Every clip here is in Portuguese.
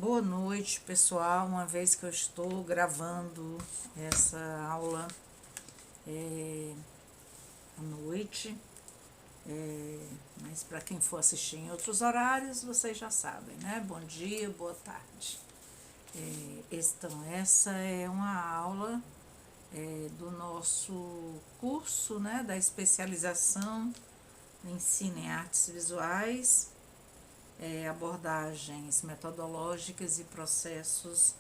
Boa noite, pessoal. Uma vez que eu estou gravando essa aula à noite, mas para quem for assistir em outros horários, vocês já sabem, né? Bom dia, boa tarde. Então, essa é uma aula do nosso curso, né? Da especialização em Ensino em Artes Visuais, abordagens metodológicas e processos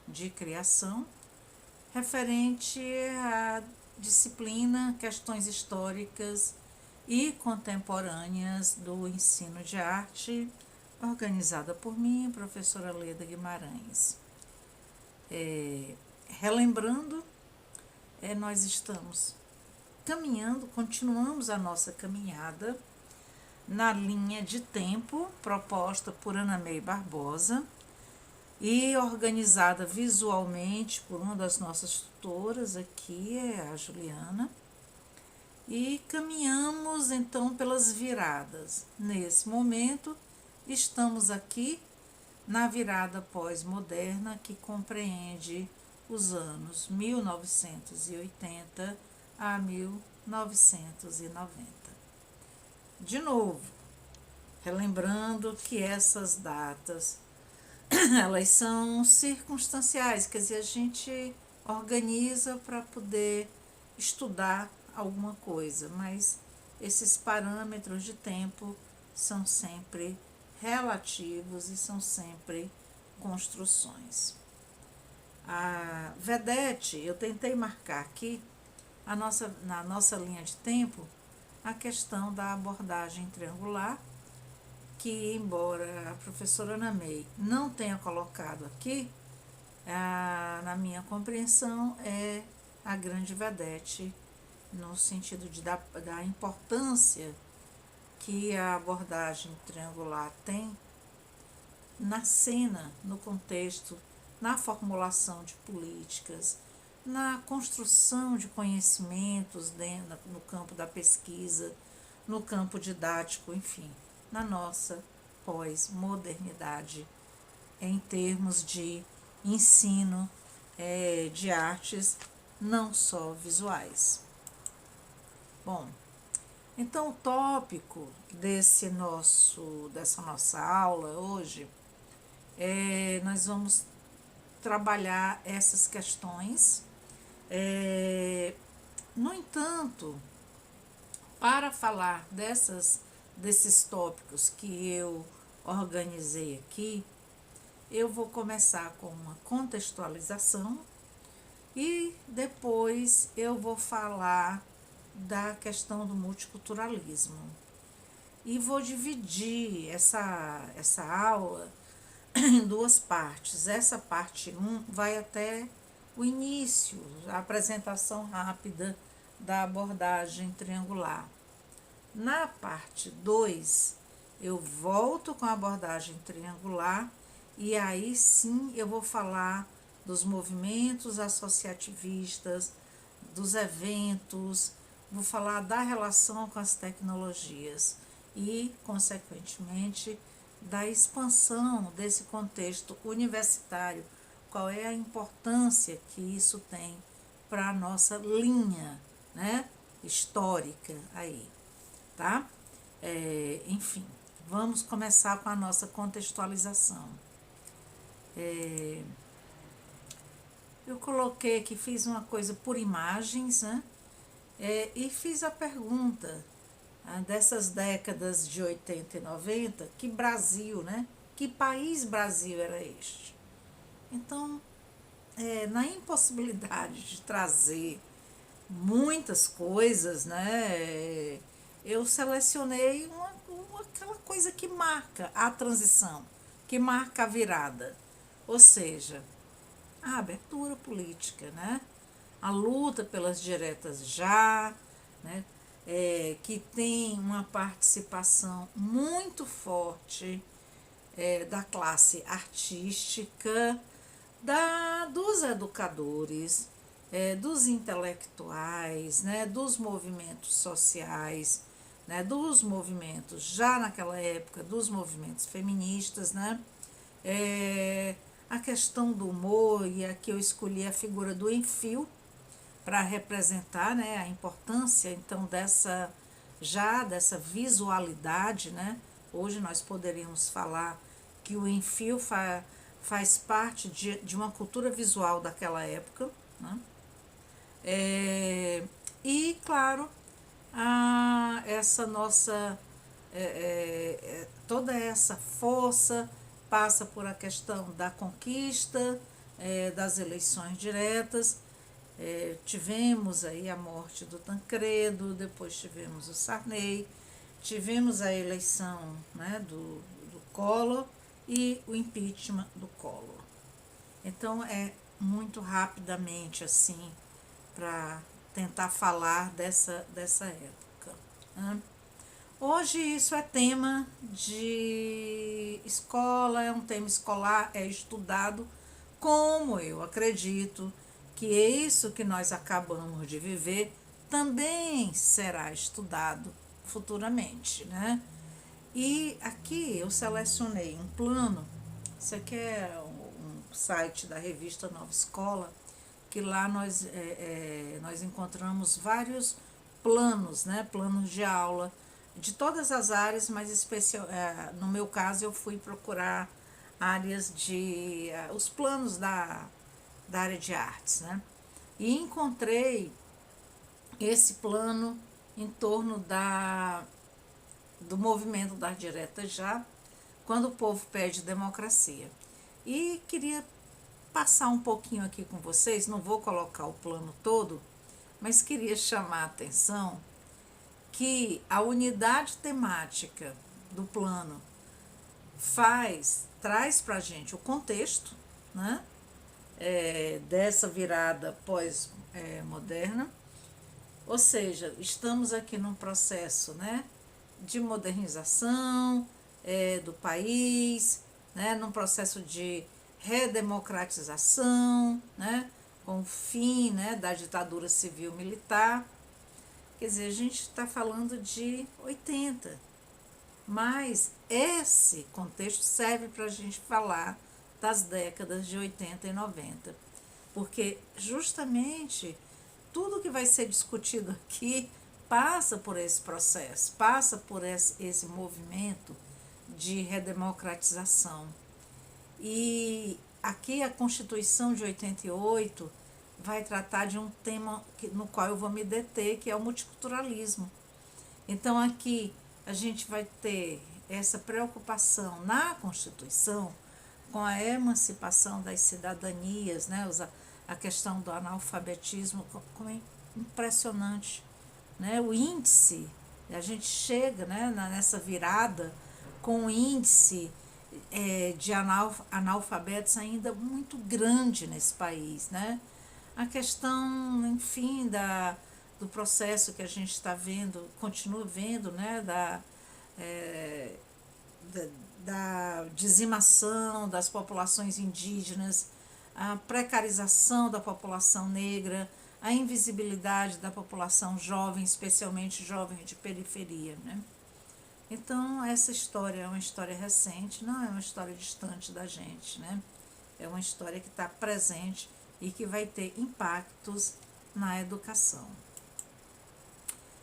de criação, referente à disciplina Questões Históricas e Contemporâneas do Ensino de Arte, organizada por mim, professora Leda Guimarães. Relembrando, nós estamos caminhando, continuamos a nossa caminhada na linha de tempo proposta por Ana May Barbosa e organizada visualmente por uma das nossas tutoras aqui, a Juliana, e caminhamos então pelas viradas. Nesse momento, estamos aqui na virada pós-moderna, que compreende os anos 1980 a 1990. De novo, relembrando que essas datas, elas são circunstanciais, quer dizer, a gente organiza para poder estudar alguma coisa, mas esses parâmetros de tempo são sempre relativos e são sempre construções. A Vedete, eu tentei marcar aqui na nossa linha de tempo a questão da abordagem triangular, que embora a professora Ana May não tenha colocado aqui, na minha compreensão é a grande vedete, no sentido da importância que a abordagem triangular tem na cena, no contexto, na formulação de políticas, na construção de conhecimentos no campo da pesquisa, no campo didático, enfim, na nossa pós-modernidade, em termos de ensino de artes, não só visuais. Bom, então o tópico dessa nossa aula hoje nós vamos trabalhar essas questões. No entanto, para falar desses tópicos que eu organizei aqui, eu vou começar com uma contextualização e depois eu vou falar da questão do multiculturalismo. E vou dividir essa aula em duas partes. Essa parte 1 vai até o início, a apresentação rápida da abordagem triangular. Na parte 2, eu volto com a abordagem triangular e aí sim eu vou falar dos movimentos associativistas, dos eventos, vou falar da relação com as tecnologias e, consequentemente, da expansão desse contexto universitário, qual é a importância que isso tem para a nossa linha, né, histórica aí, tá? Enfim, vamos começar com a nossa contextualização. Eu coloquei aqui, fiz uma coisa por imagens, né? E fiz a pergunta, dessas décadas de 80 e 90, que Brasil, né? Que país Brasil era este? Então, na impossibilidade de trazer muitas coisas, né? Eu selecionei aquela coisa que marca a transição, que marca a virada, ou seja, a abertura política, né? A luta pelas diretas já, né? Que tem uma participação muito forte da classe artística, dos educadores, dos intelectuais, né? Dos movimentos sociais, né? Dos movimentos, já naquela época, dos movimentos feministas, né? A questão do humor, e aqui eu escolhi a figura do Enfio para representar, né, a importância então dessa visualidade, né? Hoje nós poderíamos falar que o Enfio faz parte de uma cultura visual daquela época, né? E claro, essa nossa toda essa força passa por a questão da conquista, das eleições diretas. Tivemos aí a morte do Tancredo, depois tivemos o Sarney, tivemos a eleição, né, do Collor e o impeachment do Collor. Então, muito rapidamente, assim, para tentar falar dessa época, né? Hoje isso é tema de escola, é um tema escolar, é estudado, como eu acredito que isso que nós acabamos de viver também será estudado futuramente, né? E aqui eu selecionei um plano, isso aqui é um site da revista Nova Escola, que lá nós encontramos vários planos, né? Planos de aula de todas as áreas, mas no meu caso eu fui procurar áreas os planos da área de artes, né? E encontrei esse plano em torno do movimento das diretas já, quando o povo pede democracia. E queria passar um pouquinho aqui com vocês, não vou colocar o plano todo, mas queria chamar a atenção que a unidade temática do plano traz para a gente o contexto, né, dessa virada pós-moderna, ou seja, estamos aqui num processo, né, de modernização do país, né, num processo de redemocratização, né, com o fim, né, da ditadura civil-militar. Quer dizer, a gente está falando de 80, mas esse contexto serve para a gente falar das décadas de 80 e 90, porque justamente tudo que vai ser discutido aqui passa por esse processo, passa por esse movimento de redemocratização. E aqui a Constituição de 88 vai tratar de um tema no qual eu vou me deter, que é o multiculturalismo. Então aqui a gente vai ter essa preocupação na Constituição com a emancipação das cidadanias, né? A questão do analfabetismo, como é impressionante, né? O índice, a gente chega, né, nessa virada com o índice de analfabetos ainda muito grande nesse país, né? A questão, enfim, do processo que a gente está vendo, continua vendo, né, da dizimação das populações indígenas, a precarização da população negra, a invisibilidade da população jovem, especialmente jovem de periferia, né? Então, essa história é uma história recente, não é uma história distante da gente, né? É uma história que está presente e que vai ter impactos na educação.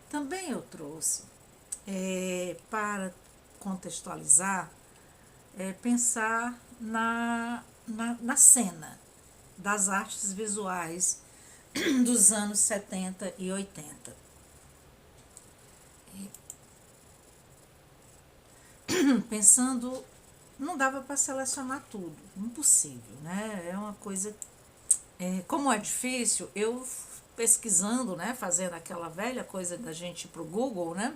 Também eu trouxe, para contextualizar, pensar na cena das artes visuais dos anos 70 e 80. Pensando, não dava para selecionar tudo, impossível, né? É uma coisa, como é difícil, eu pesquisando, né, fazendo aquela velha coisa da gente ir pro Google, né?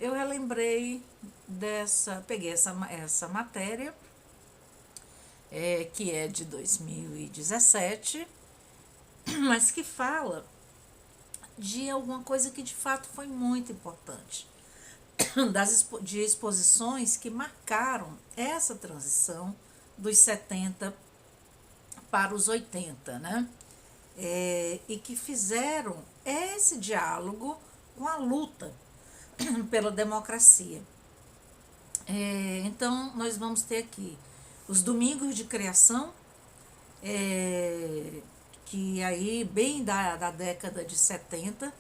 Eu relembrei peguei essa matéria, que é de 2017, mas que fala de alguma coisa que de fato foi muito importante, de exposições que marcaram essa transição dos 70 para os 80, né? E que fizeram esse diálogo com a luta pela democracia. Então, nós vamos ter aqui os domingos de criação, que aí, bem da década de 70,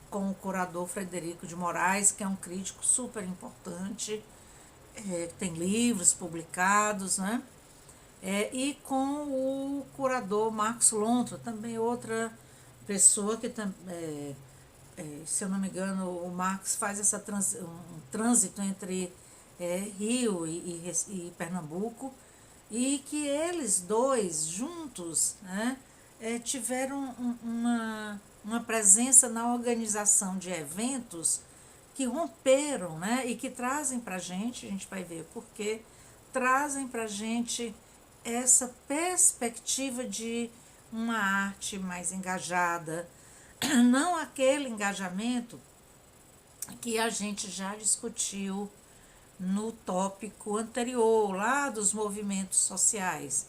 com o curador Frederico de Moraes, que é um crítico super importante, tem livros publicados, né? E com o curador Marcos Lontra, também outra pessoa que, se eu não me engano, o Marcos faz um trânsito entre Rio e Pernambuco, e que eles dois juntos, né, tiveram uma presença na organização de eventos que romperam, né, e que trazem para a gente vai ver por quê, trazem para a gente essa perspectiva de uma arte mais engajada, não aquele engajamento que a gente já discutiu no tópico anterior, lá dos movimentos sociais,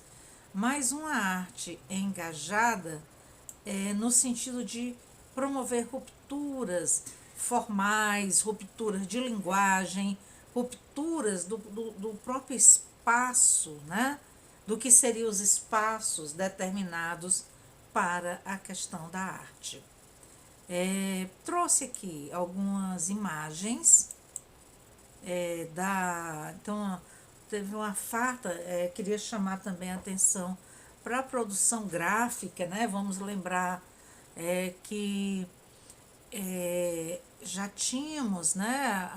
mas uma arte engajada no sentido de promover rupturas formais, rupturas de linguagem, rupturas do próprio espaço, né? Do que seriam os espaços determinados para a questão da arte. Trouxe aqui algumas imagens então teve uma farta, queria chamar também a atenção para a produção gráfica, né? Vamos lembrar que já tínhamos, né,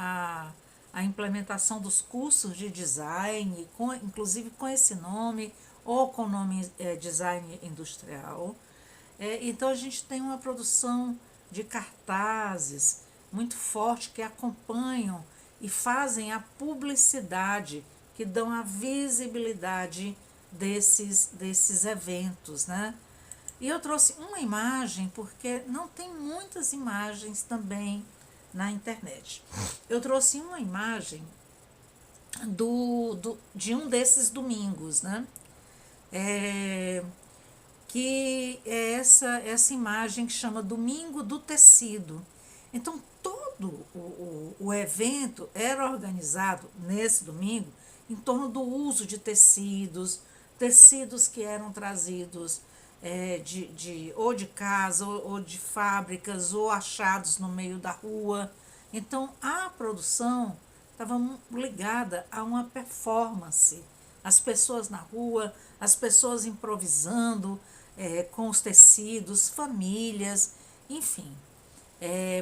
a implementação dos cursos de design, inclusive com esse nome, ou com o nome design industrial. Então a gente tem uma produção de cartazes muito forte que acompanham e fazem a publicidade, que dão a visibilidade desses eventos, né? E eu trouxe uma imagem, porque não tem muitas imagens também na internet. Eu trouxe uma imagem de um desses domingos, né? Que é essa imagem que chama Domingo do Tecido. Então, todo o evento era organizado nesse domingo em torno do uso de tecidos que eram trazidos ou de casa, ou de fábricas, ou achados no meio da rua. Então, a produção estava ligada a uma performance. As pessoas na rua, as pessoas improvisando com os tecidos, famílias, enfim.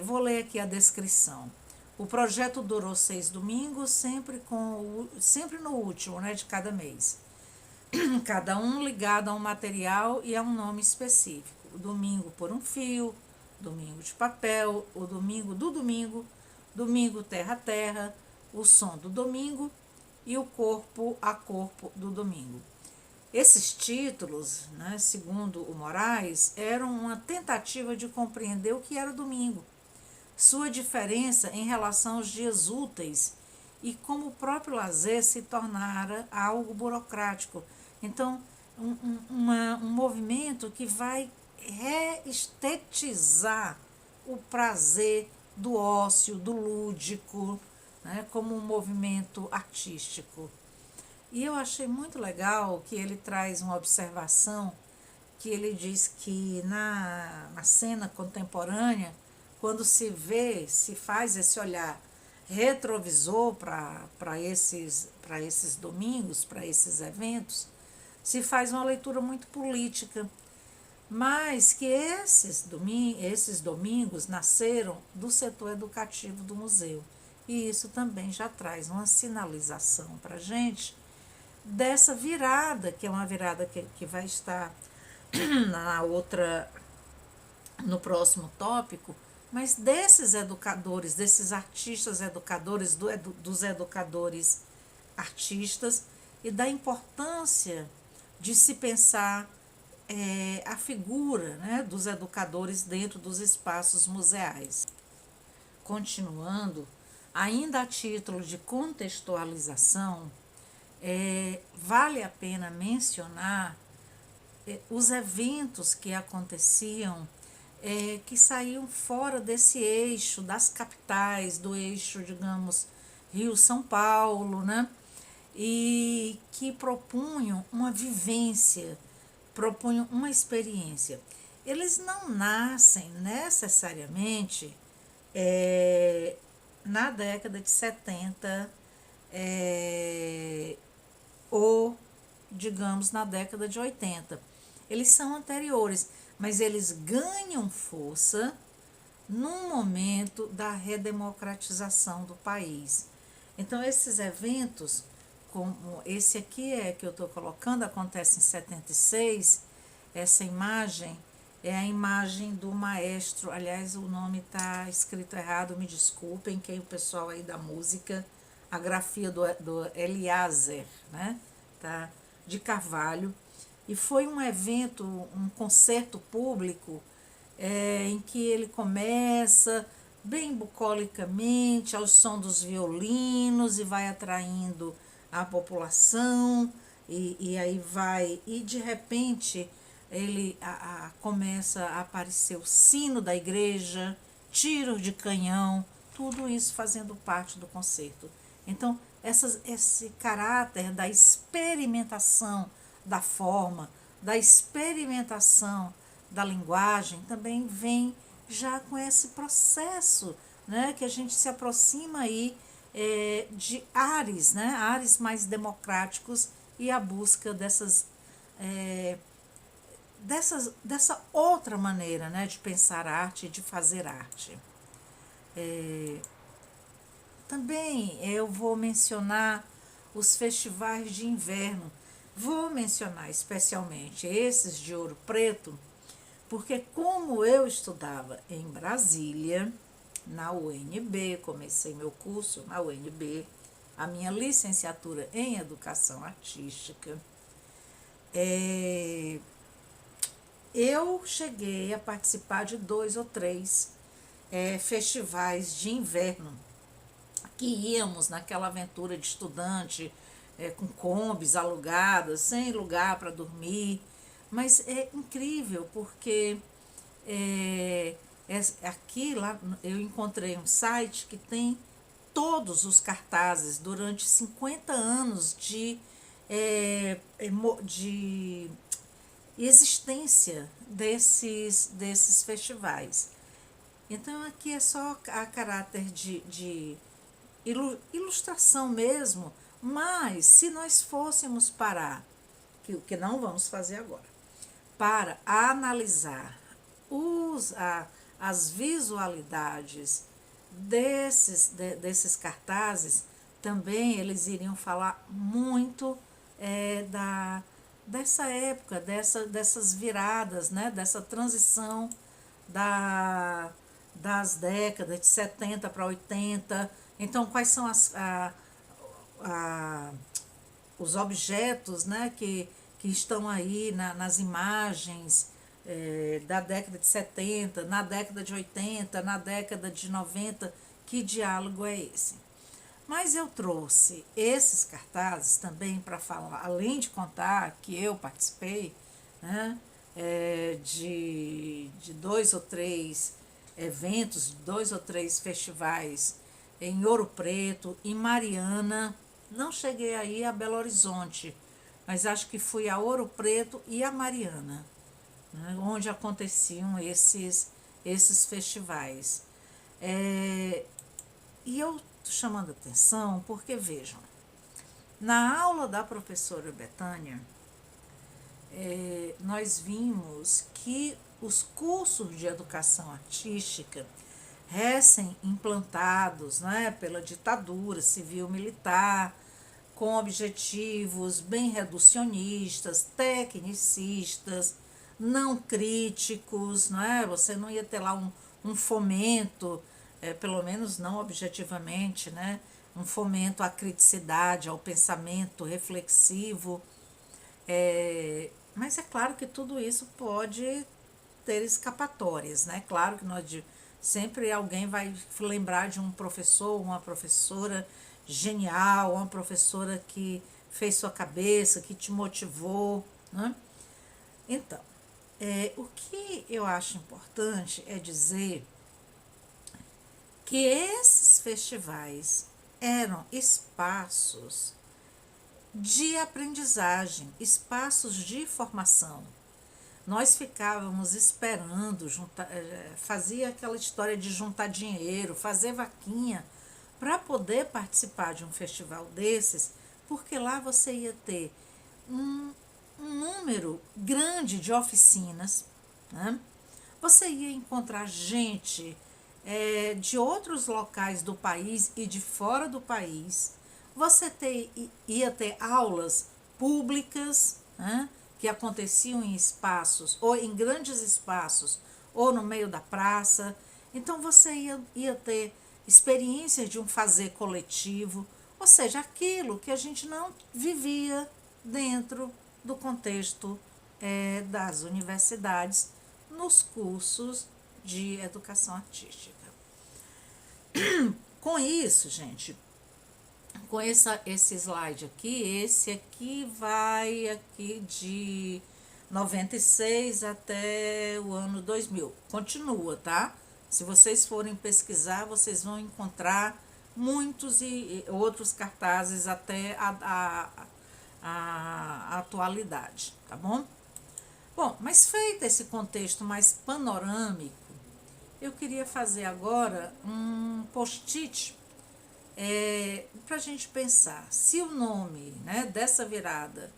Vou ler aqui a descrição. O projeto durou 6 domingos, sempre no último, né, de cada mês. Cada um ligado a um material e a um nome específico. O domingo por um fio, domingo de papel, o domingo do domingo, domingo terra a terra, o som do domingo e o corpo a corpo do domingo. Esses títulos, né, segundo o Moraes, eram uma tentativa de compreender o que era o domingo, sua diferença em relação aos dias úteis e como o próprio lazer se tornara algo burocrático. Então, um movimento que vai reestetizar o prazer do ócio, do lúdico, né, como um movimento artístico. E eu achei muito legal que ele traz uma observação, que ele diz que na cena contemporânea, quando se faz esse olhar retrovisor para esses domingos, para esses eventos, se faz uma leitura muito política, mas que esses domingos nasceram do setor educativo do museu. E isso também já traz uma sinalização para a gente dessa virada, que é uma virada que vai estar no próximo tópico, mas desses educadores, desses artistas educadores, dos educadores artistas, e da importância de se pensar a figura, né, dos educadores dentro dos espaços museais. Continuando, ainda a título de contextualização, vale a pena mencionar os eventos que aconteciam, que saíam fora desse eixo das capitais, do eixo, digamos, Rio-São Paulo, né? E que propunham uma vivência, propunham uma experiência. Eles não nascem necessariamente na década de 70 ou, digamos, na década de 80. Eles são anteriores, mas eles ganham força num momento da redemocratização do país. Então, esses eventos, como esse aqui que eu estou colocando, acontece em 76, essa imagem é a imagem do maestro, aliás, o nome está escrito errado, me desculpem, quem o pessoal aí da música, a grafia do Eliezer, né? Tá? De Carvalho, e foi um evento, um concerto público, em que ele começa bem bucolicamente ao som dos violinos e vai atraindo a população e aí vai, e de repente ele começa a aparecer o sino da igreja, tiros de canhão, tudo isso fazendo parte do concerto. Então, esse caráter da experimentação da forma, da experimentação da linguagem, também vem já com esse processo, né, que a gente se aproxima aí de ares, né, ares mais democráticos e a busca dessa outra maneira, né, de pensar arte e de fazer arte. Também eu vou mencionar os festivais de inverno. Vou mencionar especialmente esses de Ouro Preto, porque como eu estudava em Brasília, na UNB, comecei meu curso na UNB, a minha licenciatura em Educação Artística, eu cheguei a participar de 2 ou 3 festivais de inverno, que íamos naquela aventura de estudante, com combis alugadas, sem lugar para dormir. Mas é incrível, porque aqui lá eu encontrei um site que tem todos os cartazes durante 50 anos de existência desses festivais. Então aqui é só a caráter de ilustração mesmo, mas se nós fôssemos parar, que não vamos fazer agora, para analisar as visualidades desses cartazes, também eles iriam falar muito dessa época, dessas viradas, né, dessa transição das décadas de 70 para 80. Então, quais são os objetos, né, que estão aí nas imagens da década de 70, na década de 80, na década de 90, que diálogo é esse? Mas eu trouxe esses cartazes também para falar, além de contar que eu participei, né, de 2 ou 3 eventos, 2 ou 3 festivais em Ouro Preto, em Mariana. Não cheguei aí a Belo Horizonte, mas acho que fui a Ouro Preto e a Mariana, né, onde aconteciam esses festivais. E eu estou chamando a atenção porque, vejam, na aula da professora Betânia, nós vimos que os cursos de educação artística recém-implantados, né, pela ditadura civil-militar, com objetivos bem reducionistas, tecnicistas, não críticos, né? Você não ia ter lá um fomento, pelo menos não objetivamente, né? Um fomento à criticidade, ao pensamento reflexivo. Mas é claro que tudo isso pode ter escapatórias, né? Claro que sempre alguém vai lembrar de um professor, uma professora genial, uma professora que fez sua cabeça, que te motivou, né? Então, o que eu acho importante é dizer que esses festivais eram espaços de aprendizagem, espaços de formação. Nós ficávamos esperando, fazia aquela história de juntar dinheiro, fazer vaquinha para poder participar de um festival desses, porque lá você ia ter um número grande de oficinas, né? Você ia encontrar gente de outros locais do país e de fora do país. Ia ter aulas públicas, né, que aconteciam em espaços, ou em grandes espaços, ou no meio da praça. Então você ia ter experiências de um fazer coletivo, ou seja, aquilo que a gente não vivia dentro do contexto das universidades nos cursos de educação artística. Com isso, gente, com esse slide aqui, esse aqui vai aqui de 96 até o ano 2000. Continua, tá? Se vocês forem pesquisar, vocês vão encontrar muitos e outros cartazes até a atualidade, tá bom? Bom, mas feito esse contexto mais panorâmico, eu queria fazer agora um post-it para a gente pensar. Se o nome, né, dessa virada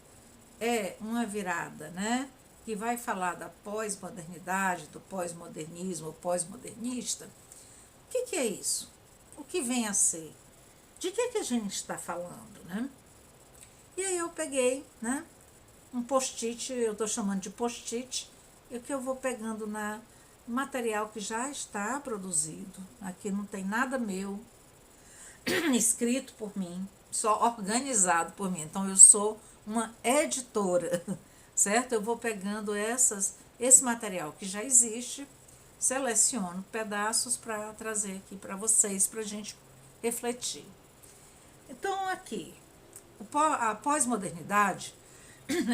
é uma virada, né, que vai falar da pós-modernidade, do pós-modernismo, pós-modernista, o que é isso? O que vem a ser? De que a gente está falando, né? E aí eu peguei, né, um post-it, eu estou chamando de post-it, e que eu vou pegando na material que já está produzido. Aqui não tem nada meu, escrito por mim, só organizado por mim. Então, eu sou uma editora, certo? Eu vou pegando esse material que já existe, seleciono pedaços para trazer aqui para vocês, para a gente refletir. Então, aqui, a pós-modernidade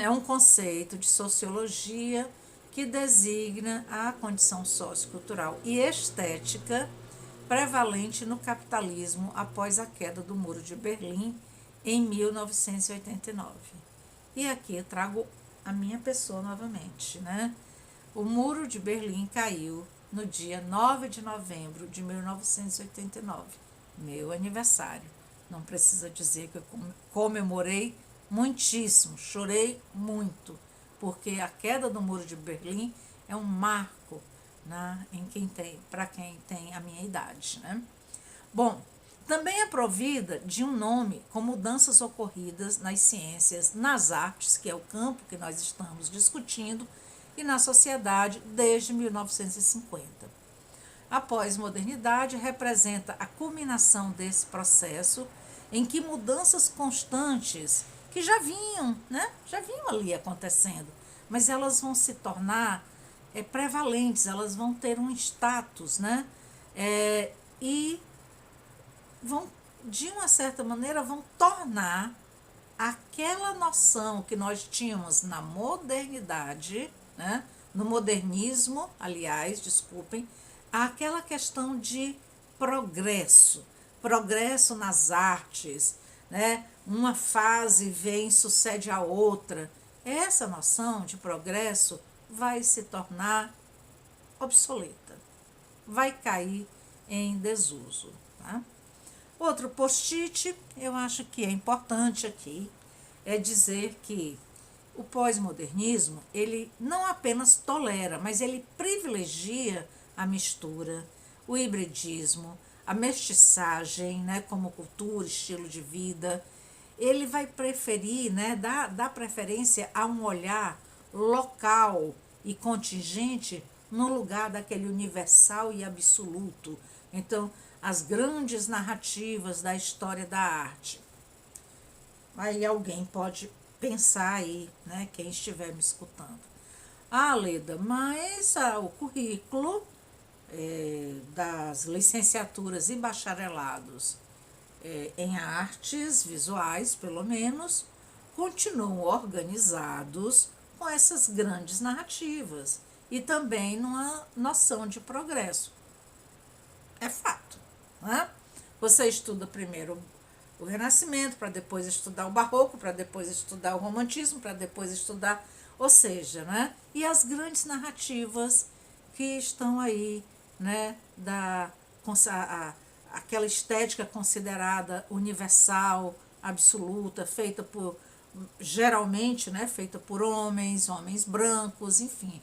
é um conceito de sociologia que designa a condição sociocultural e estética prevalente no capitalismo após a queda do Muro de Berlim em 1989. E aqui eu trago a minha pessoa novamente, né? O Muro de Berlim caiu no dia 9 de novembro de 1989, meu aniversário. Não precisa dizer que eu comemorei muitíssimo, chorei muito, porque a queda do Muro de Berlim é um marco, né, para quem tem a minha idade, né? Bom, também é provida de um nome com mudanças ocorridas nas ciências, nas artes, que é o campo que nós estamos discutindo, e na sociedade desde 1950. A pós-modernidade representa a culminação desse processo em que mudanças constantes, que já vinham, né, já vinham ali acontecendo, mas elas vão se tornar prevalentes, elas vão ter um status, né, e vão, de uma certa maneira, vão tornar aquela noção que nós tínhamos na modernidade, né, no modernismo, aliás, desculpem, aquela questão de progresso nas artes, né, uma fase vem, sucede a outra. Essa noção de progresso vai se tornar obsoleta, vai cair em desuso, tá? Outro post-it, eu acho que é importante aqui, é dizer que o pós-modernismo, ele não apenas tolera, mas ele privilegia a mistura, o hibridismo, a mestiçagem, né, como cultura, estilo de vida. Ele vai preferir, né, dar preferência a um olhar local e contingente no lugar daquele universal e absoluto. Então, as grandes narrativas da história da arte. Aí alguém pode pensar aí, né, quem estiver me escutando. Ah, Leda, mas o currículo das licenciaturas e bacharelados em artes visuais, pelo menos, continuam organizados com essas grandes narrativas e também numa noção de progresso. É fato, né? Você estuda primeiro o Renascimento, para depois estudar o Barroco, para depois estudar o Romantismo, para depois estudar, ou seja, né? E as grandes narrativas que estão aí, né? Aquela estética considerada universal, absoluta, feita por, geralmente, né? Feita por homens brancos, enfim,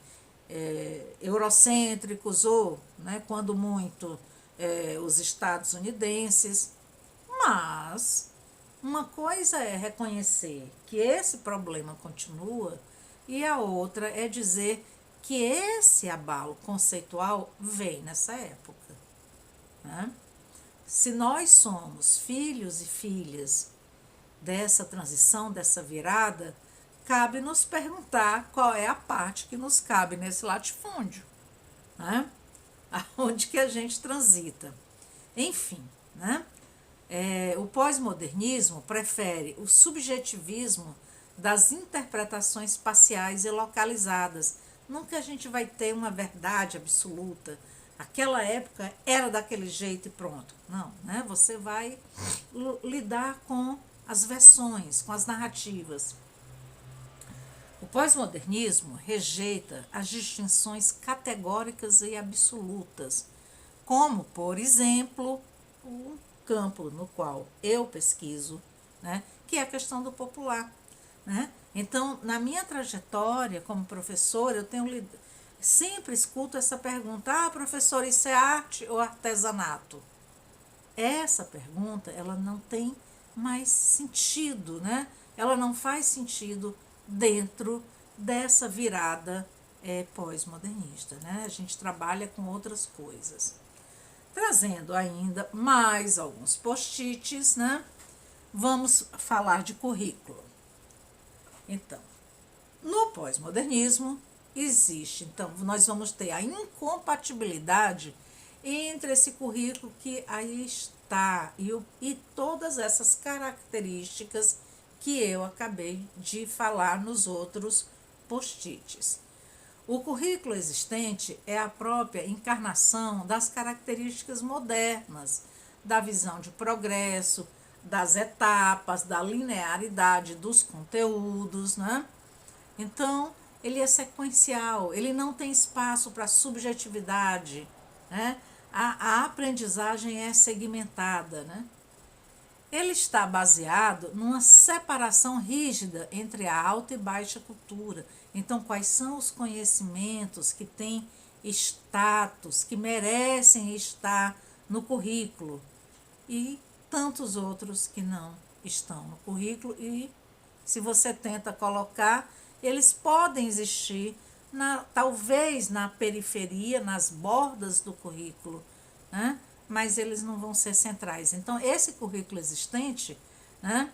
eurocêntricos ou, né? Quando muito, os estadunidenses. Mas uma coisa é reconhecer que esse problema continua e a outra é dizer que esse abalo conceitual vem nessa época, né? Se nós somos filhos e filhas dessa transição, dessa virada, cabe nos perguntar qual é a parte que nos cabe nesse latifúndio, né? Aonde que a gente transita. Enfim, né? O pós-modernismo prefere o subjetivismo das interpretações parciais e localizadas. Nunca a gente vai ter uma verdade absoluta. Aquela época era daquele jeito e pronto. Não, né? Você vai lidar com as versões, com as narrativas. O pós-modernismo rejeita as distinções categóricas e absolutas, como, por exemplo, o campo no qual eu pesquiso, né, que é a questão do popular, né? Então, na minha trajetória como professora, sempre escuto essa pergunta: professora, isso é arte ou artesanato? Essa pergunta, ela não tem mais sentido, né? Ela não faz sentido dentro dessa virada pós-modernista, né? A gente trabalha com outras coisas. Trazendo ainda mais alguns post-its, né? Vamos falar de currículo. Então, no pós-modernismo existe, então, nós vamos ter a incompatibilidade entre esse currículo que aí está e todas essas características que eu acabei de falar nos outros post-its. O currículo existente é a própria encarnação das características modernas, da visão de progresso, das etapas, da linearidade dos conteúdos, né? Então, ele é sequencial, ele não tem espaço para subjetividade, né? A aprendizagem é segmentada, né? Ele está baseado numa separação rígida entre a alta e baixa cultura. Então, quais são os conhecimentos que têm status, que merecem estar no currículo, e tantos outros que não estão no currículo, e se você tenta colocar, eles podem existir talvez na periferia, nas bordas do currículo, né? Mas eles não vão ser centrais. Então, esse currículo existente, né,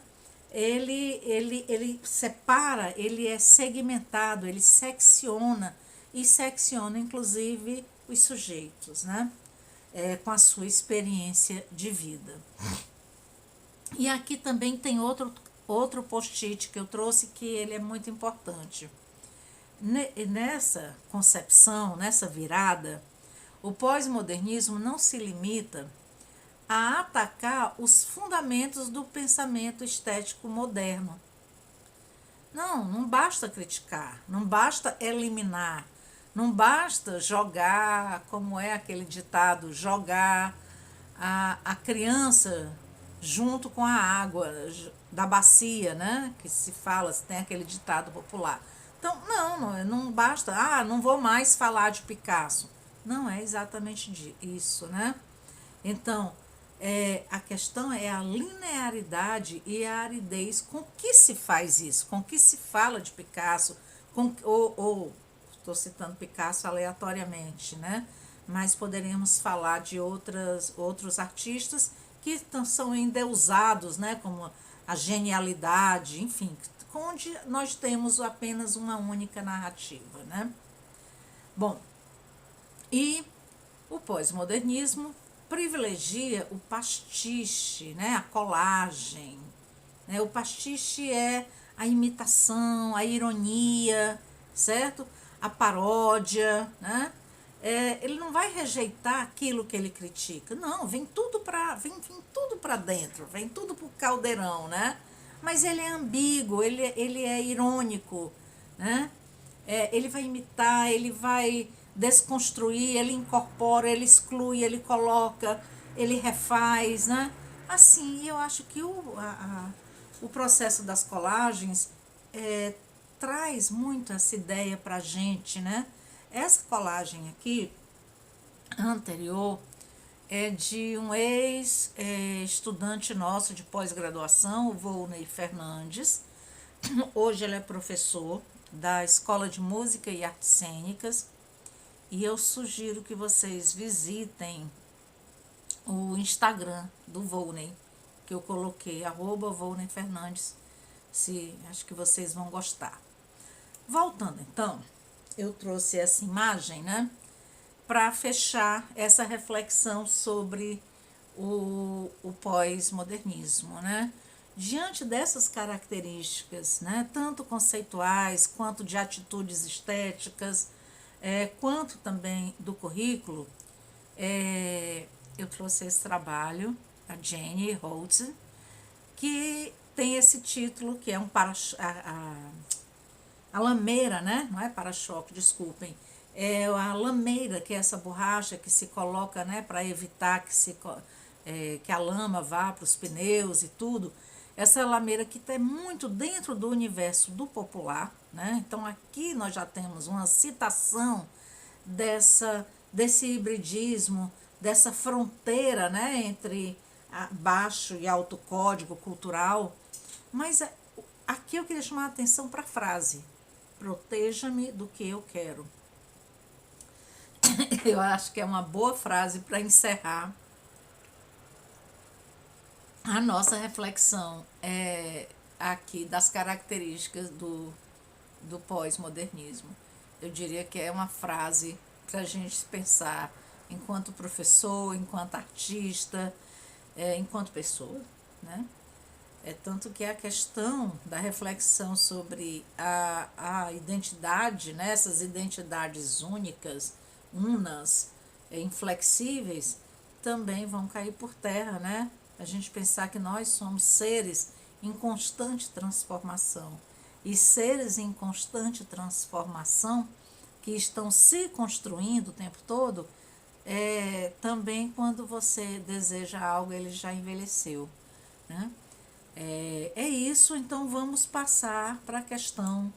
ele separa, ele é segmentado, ele secciona, e secciona, inclusive, os sujeitos, né, com a sua experiência de vida. E aqui também tem outro post-it que eu trouxe, que ele é muito importante. Nessa concepção, nessa virada, o pós-modernismo não se limita a atacar os fundamentos do pensamento estético moderno. Não basta criticar, não basta eliminar, não basta jogar, como é aquele ditado, jogar a criança junto com a água da bacia, né? Que se fala, tem aquele ditado popular. Então, não basta, não vou mais falar de Picasso. Não é exatamente isso, né? Então, a questão é a linearidade e a aridez com que se faz isso, com que se fala de Picasso, ou estou citando Picasso aleatoriamente, né? Mas poderíamos falar de outros artistas que são endeusados, né? Como a genialidade, enfim, onde nós temos apenas uma única narrativa, né? Bom, e o pós-modernismo privilegia o pastiche, né, a colagem, né? O pastiche é a imitação, a ironia, certo? A paródia, né? ele não vai rejeitar aquilo que ele critica. Não, vem tudo para dentro, vem tudo para o caldeirão, né? Mas ele é ambíguo, ele é irônico, né? Ele vai imitar, ele vai desconstruir, ele incorpora, ele exclui, ele coloca, ele refaz, né? Assim, eu acho que o processo das colagens traz muito essa ideia para a gente, né? Essa colagem aqui, anterior, é de um ex-estudante nosso de pós-graduação, o Volney Fernandes. Hoje ele é professor da Escola de Música e Artes Cênicas, e eu sugiro que vocês visitem o Instagram do Volney, que eu coloquei, @Volney Fernandes, acho que vocês vão gostar. Voltando então, eu trouxe essa imagem, né, para fechar essa reflexão sobre o pós-modernismo, né? Diante dessas características, né, tanto conceituais quanto de atitudes estéticas, quanto também do currículo, eu trouxe esse trabalho, a Jenny Holtz, que tem esse título, que é a lameira, né? Não é para-choque, desculpem. É a lameira, que é essa borracha que se coloca, né, para evitar que a lama vá para os pneus e tudo. Essa lameira que está muito dentro do universo do popular, né? Então aqui nós já temos uma citação desse hibridismo, dessa fronteira, né, entre baixo e alto código cultural. Mas aqui eu queria chamar a atenção para a frase: proteja-me do que eu quero. Eu acho que é uma boa frase para encerrar a nossa reflexão aqui das características do pós-modernismo. Eu diria que é uma frase para a gente pensar enquanto professor, enquanto artista, enquanto pessoa, né? Tanto que a questão da reflexão sobre a identidade, né, essas identidades únicas, unas, inflexíveis, também vão cair por terra, né? A gente pensar que nós somos seres em constante transformação. E seres em constante transformação, que estão se construindo o tempo todo, também quando você deseja algo, ele já envelheceu, né? É isso, então vamos passar para a questão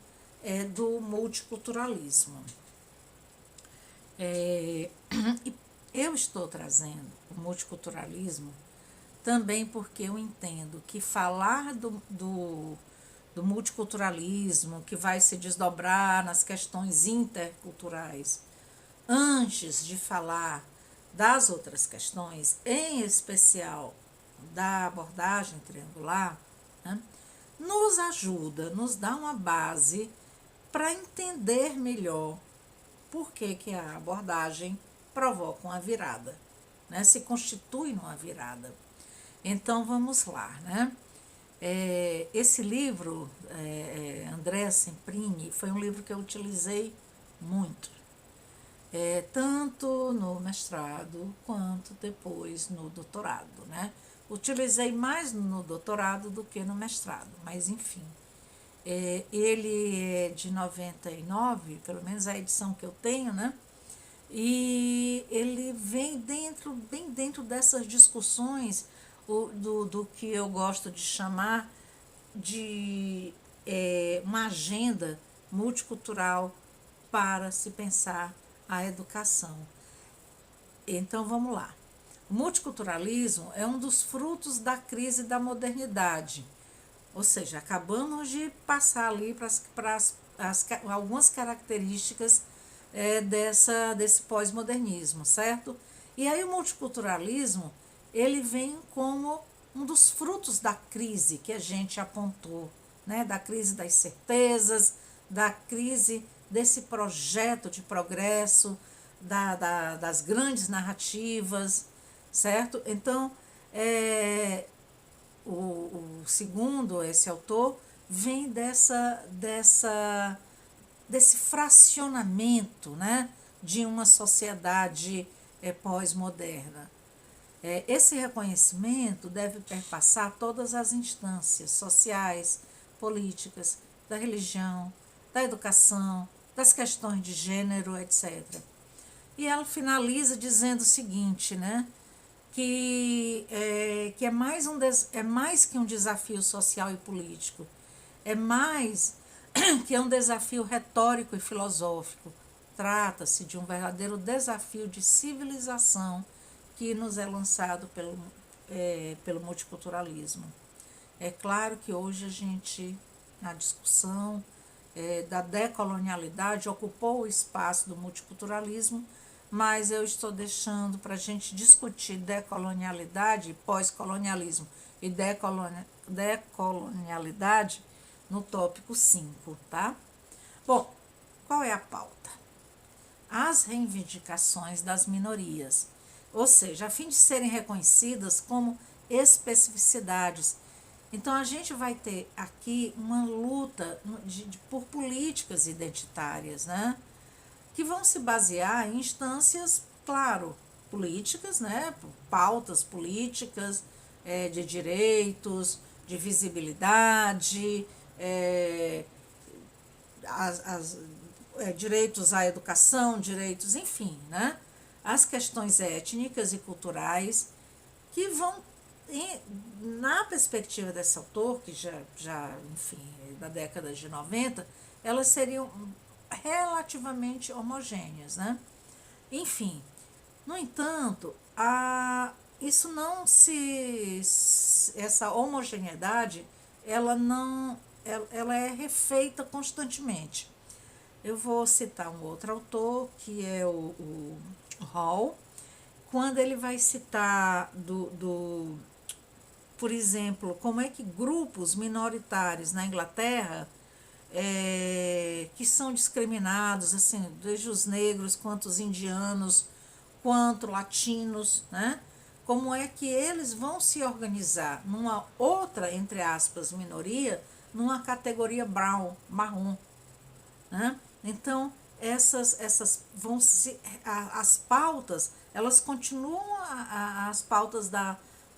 do multiculturalismo. Eu estou trazendo o multiculturalismo também porque eu entendo que falar do multiculturalismo, que vai se desdobrar nas questões interculturais, antes de falar das outras questões, em especial da abordagem triangular, né, nos ajuda, nos dá uma base para entender melhor por que a abordagem provoca uma virada, né, se constitui numa virada. Então vamos lá, né? Esse livro, Andrea Semprini, foi um livro que eu utilizei muito, tanto no mestrado quanto depois no doutorado, né? Utilizei mais no doutorado do que no mestrado, mas enfim. Ele é de 99, pelo menos a edição que eu tenho, né? E ele vem bem dentro dessas discussões do que eu gosto de chamar de uma agenda multicultural para se pensar a educação. Então vamos lá. O multiculturalismo é um dos frutos da crise da modernidade, ou seja, acabamos de passar ali para algumas características desse pós-modernismo, certo? E aí o multiculturalismo, ele vem como um dos frutos da crise que a gente apontou, né? Da crise das certezas, da crise desse projeto de progresso, das grandes narrativas, certo? Então, o segundo, esse autor, vem desse fracionamento, né, de uma sociedade pós-moderna. Esse reconhecimento deve perpassar todas as instâncias sociais, políticas, da religião, da educação, das questões de gênero, etc. E ela finaliza dizendo o seguinte, né? Que é mais que um desafio social e político, é mais que um desafio retórico e filosófico. Trata-se de um verdadeiro desafio de civilização que nos é lançado pelo multiculturalismo. É claro que hoje a gente, na discussão da decolonialidade, ocupou o espaço do multiculturalismo, mas eu estou deixando para a gente discutir decolonialidade, pós-colonialismo e decolonialidade no tópico 5, tá? Bom, qual é a pauta? As reivindicações das minorias, ou seja, a fim de serem reconhecidas como especificidades. Então, a gente vai ter aqui uma luta por políticas identitárias, né? Que vão se basear em instâncias, claro, políticas, né? Pautas políticas, de direitos, de visibilidade, direitos à educação, direitos, enfim, né? As questões étnicas e culturais que vão, na perspectiva desse autor, que enfim, da década de 90, elas seriam relativamente homogêneas, né? Enfim, no entanto, isso não se... essa homogeneidade, ela é refeita constantemente. Eu vou citar um outro autor, que é o Hall, quando ele vai citar por exemplo, como é que grupos minoritários na Inglaterra que são discriminados, assim, desde os negros, quanto os indianos, quanto latinos, né? Como é que eles vão se organizar numa outra, entre aspas, minoria, numa categoria brown, marrom, né? Então, essas vão se... as pautas, elas continuam as pautas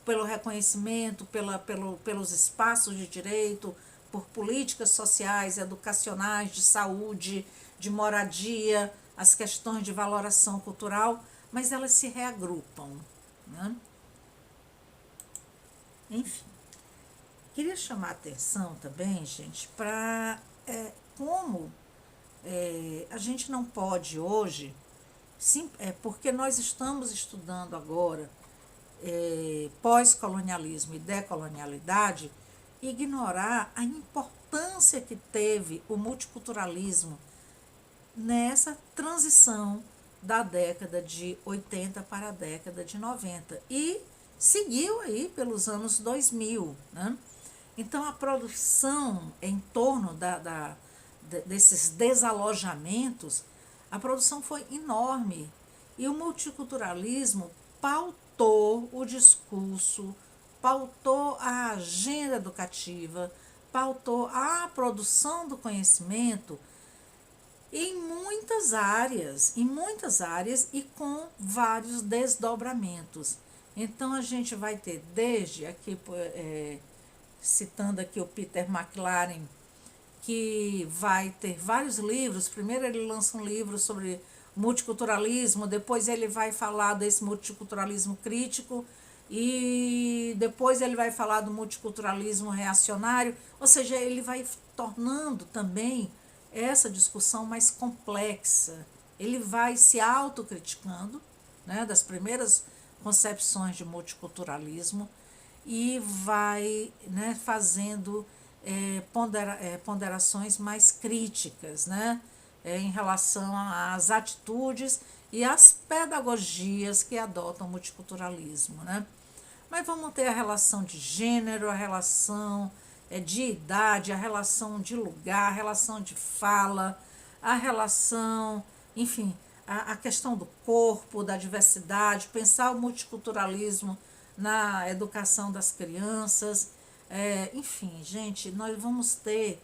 pelo reconhecimento, pelos espaços de direito, por políticas sociais, educacionais, de saúde, de moradia, as questões de valoração cultural, mas elas se reagrupam, né? Enfim, queria chamar a atenção também, gente, para como a gente não pode hoje, porque nós estamos estudando agora pós-colonialismo e decolonialidade, ignorar a importância que teve o multiculturalismo nessa transição da década de 80 para a década de 90 e seguiu aí pelos anos 2000, né? Então, a produção em torno desses desalojamentos, a produção foi enorme e o multiculturalismo pautou o discurso, pautou a agenda educativa, pautou a produção do conhecimento em muitas áreas e com vários desdobramentos. Então, a gente vai ter desde aqui, citando aqui o Peter McLaren, que vai ter vários livros. Primeiro ele lança um livro sobre multiculturalismo, depois ele vai falar desse multiculturalismo crítico e depois ele vai falar do multiculturalismo reacionário, ou seja, ele vai tornando também essa discussão mais complexa. Ele vai se autocriticando, né, das primeiras concepções de multiculturalismo e vai, né, fazendo ponderações mais críticas, né, em relação às atitudes e às pedagogias que adotam o multiculturalismo, né? Mas vamos ter a relação de gênero, a relação de idade, a relação de lugar, a relação de fala, a relação, enfim, a questão do corpo, da diversidade, pensar o multiculturalismo na educação das crianças. Enfim, gente, nós vamos ter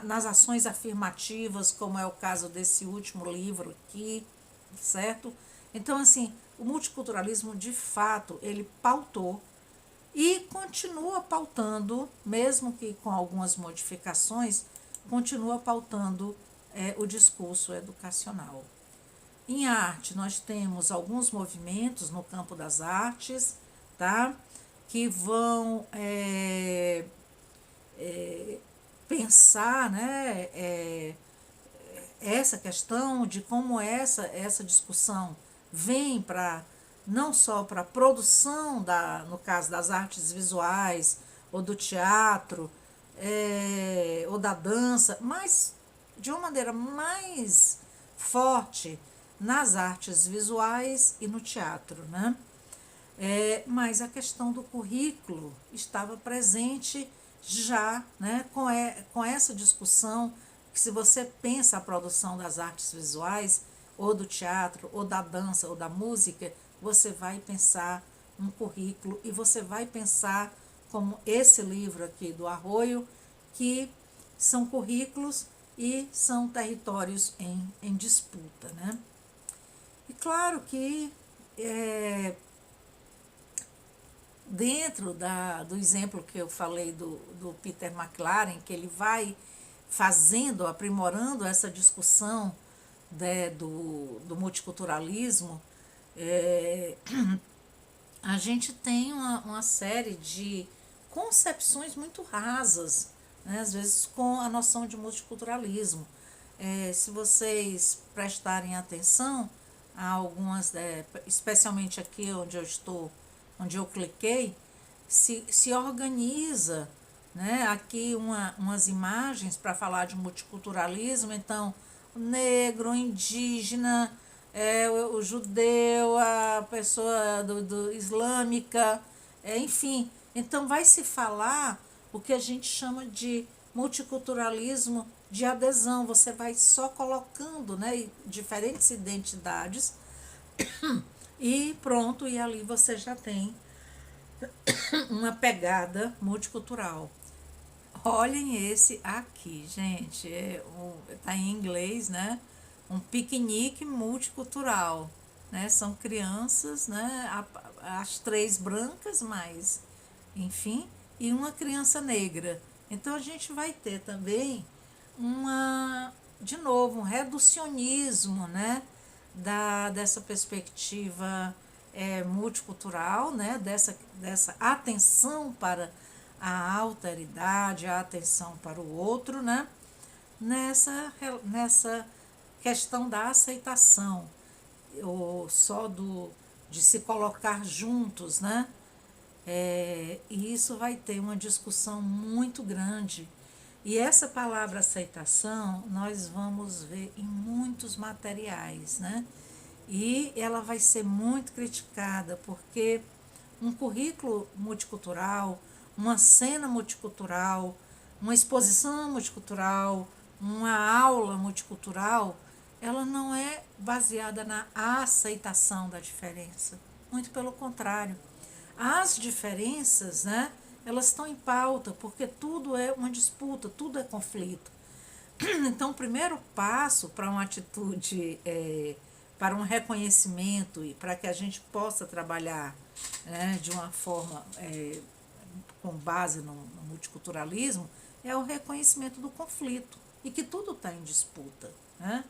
nas ações afirmativas, como é o caso desse último livro aqui, certo? Então, assim, o multiculturalismo, de fato, ele pautou e continua pautando, mesmo que com algumas modificações, continua pautando o discurso educacional. Em arte, nós temos alguns movimentos no campo das artes, tá? Que vão pensar, né, essa questão de como essa discussão vem para não só para a produção, no caso das artes visuais, ou do teatro, ou da dança, mas de uma maneira mais forte nas artes visuais e no teatro, né? Mas a questão do currículo estava presente já, né, com essa discussão, que se você pensa a produção das artes visuais, ou do teatro, ou da dança, ou da música, você vai pensar um currículo e você vai pensar como esse livro aqui do Arroio, que são currículos e são territórios em disputa, né? E claro que dentro do exemplo que eu falei do Peter McLaren, que ele vai fazendo, aprimorando essa discussão, né, do multiculturalismo, a gente tem uma série de concepções muito rasas, né, às vezes com a noção de multiculturalismo. Se vocês prestarem atenção a algumas, especialmente aqui onde eu estou, onde eu cliquei, se organiza, né, aqui umas imagens para falar de multiculturalismo. Então, o negro, o indígena, o judeu, a pessoa do islâmica, enfim. Então, vai se falar o que a gente chama de multiculturalismo de adesão. Você vai só colocando, né, diferentes identidades e pronto, e ali você já tem uma pegada multicultural. Olhem esse aqui, gente, tá em inglês, né? Um piquenique multicultural, né? São crianças, né? As três brancas, mas, enfim, e uma criança negra. Então a gente vai ter também de novo, um reducionismo, né? Dessa perspectiva multicultural, né? Dessa atenção para a alteridade, a atenção para o outro, né? Nessa questão da aceitação, ou só de se colocar juntos, né? E isso vai ter uma discussão muito grande. E essa palavra aceitação nós vamos ver em muitos materiais, né? E ela vai ser muito criticada, porque um currículo multicultural, uma cena multicultural, uma exposição multicultural, uma aula multicultural, ela não é baseada na aceitação da diferença. Muito pelo contrário. As diferenças, né, elas estão em pauta, porque tudo é uma disputa, tudo é conflito. Então, o primeiro passo para uma atitude, para um reconhecimento e para que a gente possa trabalhar, né, de uma forma com base no multiculturalismo, é o reconhecimento do conflito e que tudo está em disputa, né?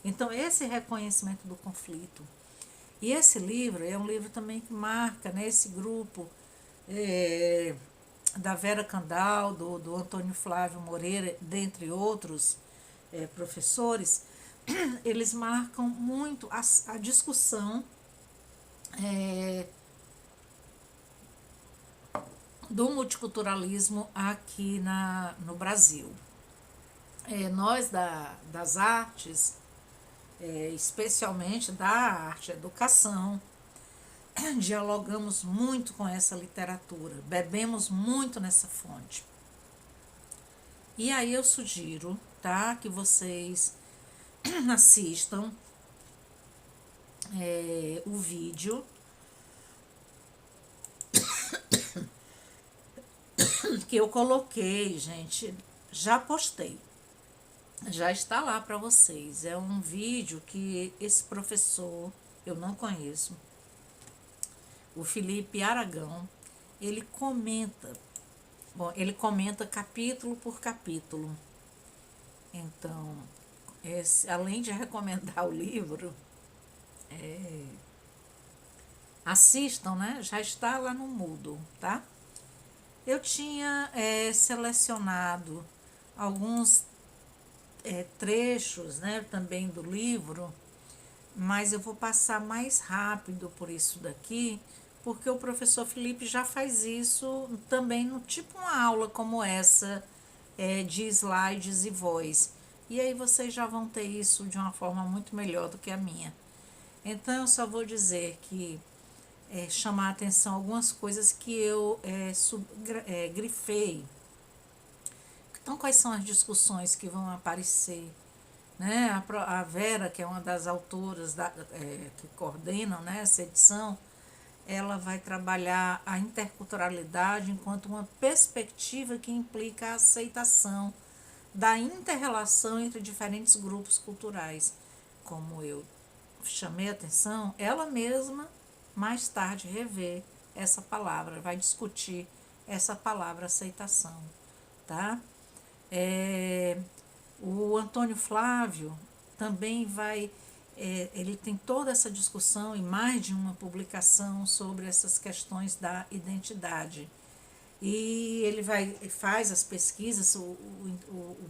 Então, esse reconhecimento do conflito. E esse livro é um livro também que marca, né, esse grupo da Vera Candal, do Antônio Flávio Moreira, dentre outros professores. Eles marcam muito a discussão do multiculturalismo aqui no Brasil. Nós das artes, especialmente da arte-educação, dialogamos muito com essa literatura, bebemos muito nessa fonte. E aí eu sugiro, tá, que vocês assistam o vídeo que eu coloquei, gente, já postei, já está lá para vocês. É um vídeo que esse professor, eu não conheço, o Felipe Aragão, ele comenta. Bom, ele comenta capítulo por capítulo. Então, além de recomendar o livro, assistam, né? Já está lá no Moodle, tá? Eu tinha selecionado alguns trechos, né, também do livro, mas eu vou passar mais rápido por isso daqui, porque o professor Felipe já faz isso também no tipo uma aula como essa, de slides e voz. E aí vocês já vão ter isso de uma forma muito melhor do que a minha. Então eu só vou dizer que chamar a atenção algumas coisas que eu grifei. Então, quais são as discussões que vão aparecer? Né? A Vera, que é uma das autoras que coordenam, né, essa edição, ela vai trabalhar a interculturalidade enquanto uma perspectiva que implica a aceitação da inter-relação entre diferentes grupos culturais. Como eu chamei a atenção, ela mesma mais tarde revê essa palavra, vai discutir essa palavra aceitação, tá? O Antônio Flávio também ele tem toda essa discussão e mais de uma publicação sobre essas questões da identidade. E ele faz as pesquisas, o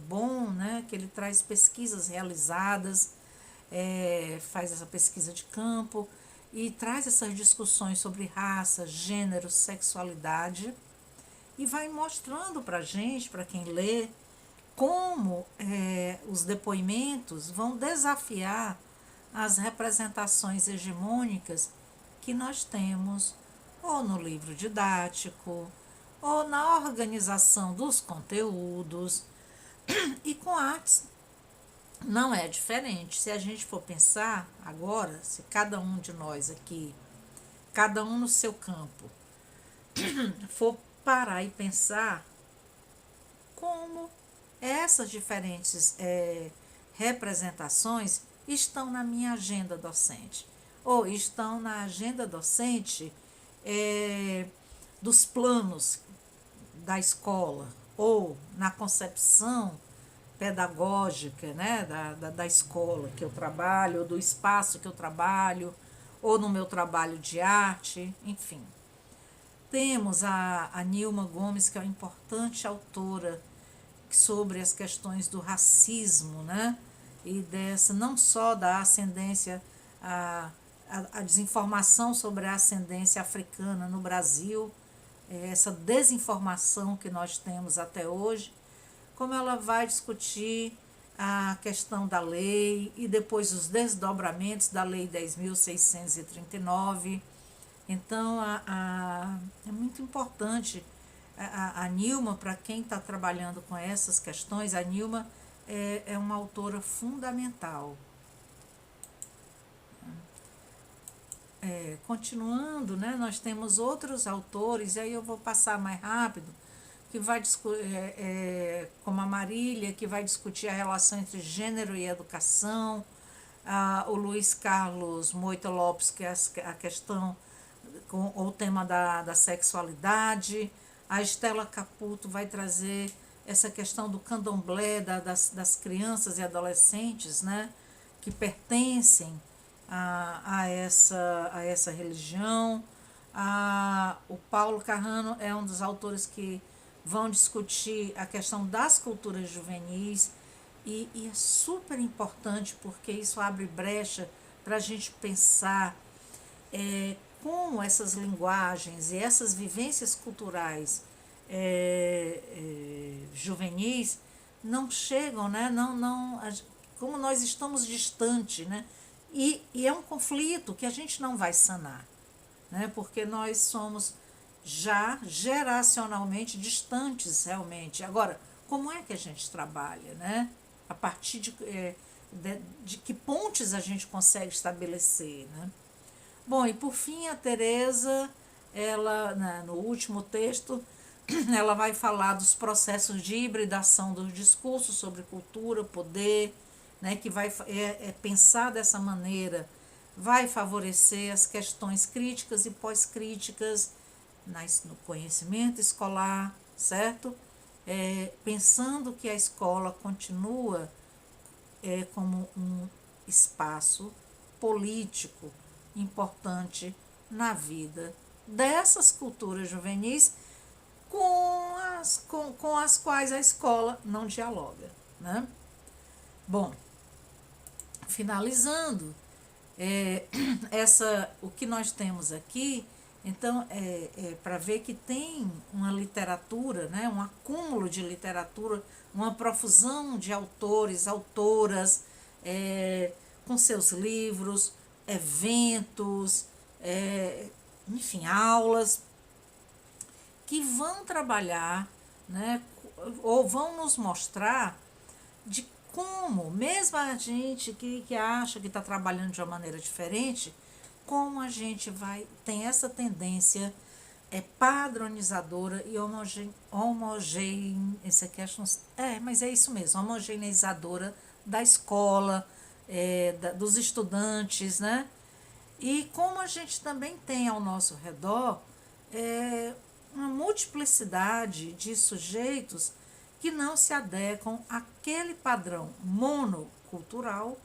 bom, né, que ele traz pesquisas realizadas, faz essa pesquisa de campo e traz essas discussões sobre raça, gênero, sexualidade e vai mostrando para a gente, para quem lê, como os depoimentos vão desafiar as representações hegemônicas que nós temos ou no livro didático, ou na organização dos conteúdos, e com artes não é diferente. Se a gente for pensar agora, se cada um de nós aqui, cada um no seu campo, for parar e pensar como essas diferentes representações estão na minha agenda docente, ou estão na agenda docente dos planos da escola, ou na concepção pedagógica, né, da escola que eu trabalho, ou do espaço que eu trabalho, ou no meu trabalho de arte, enfim. Temos a Nilma Gomes, que é uma importante autora sobre as questões do racismo, né? E dessa, não só da ascendência, a desinformação sobre a ascendência africana no Brasil, essa desinformação que nós temos até hoje, como ela vai discutir a questão da lei e depois os desdobramentos da Lei 10.639. Então, é muito importante a Nilma, para quem está trabalhando com essas questões, a Nilma é uma autora fundamental. Continuando, né, nós temos outros autores, e aí eu vou passar mais rápido, que vai como a Marília, que vai discutir a relação entre gênero e educação, o Luiz Carlos Moita Lopes, que é a questão, o tema da sexualidade, a Estela Caputo vai trazer essa questão do candomblé, das crianças e adolescentes, né, que pertencem a essa religião. O Paulo Carrano é um dos autores que vão discutir a questão das culturas juvenis e é super importante porque isso abre brecha para a gente pensar como essas linguagens e essas vivências culturais juvenis não chegam, né? Como nós estamos distantes, né? E é um conflito que a gente não vai sanar, né? Porque nós somos já geracionalmente distantes realmente. Agora, como é que a gente trabalha, né? A partir de que pontes a gente consegue estabelecer, né? Bom, e por fim a Teresa, ela, no último texto, ela vai falar dos processos de hibridação dos discursos sobre cultura, poder, né, que vai pensar dessa maneira, vai favorecer as questões críticas e pós-críticas no conhecimento escolar, certo? Pensando que a escola continua como um espaço político importante na vida dessas culturas juvenis com as quais a escola não dialoga, né? Bom, finalizando, o que nós temos aqui, então, para ver que tem uma literatura, né, um acúmulo de literatura, uma profusão de autores, autoras, com seus livros, eventos, enfim, aulas, que vão trabalhar, né, ou vão nos mostrar de como, mesmo a gente que acha que está trabalhando de uma maneira diferente, como a gente tem essa tendência padronizadora e esse aqui acho, mas é isso mesmo, homogeneizadora da escola, dos estudantes, né? E como a gente também tem ao nosso redor uma multiplicidade de sujeitos que não se adequam àquele padrão monocultural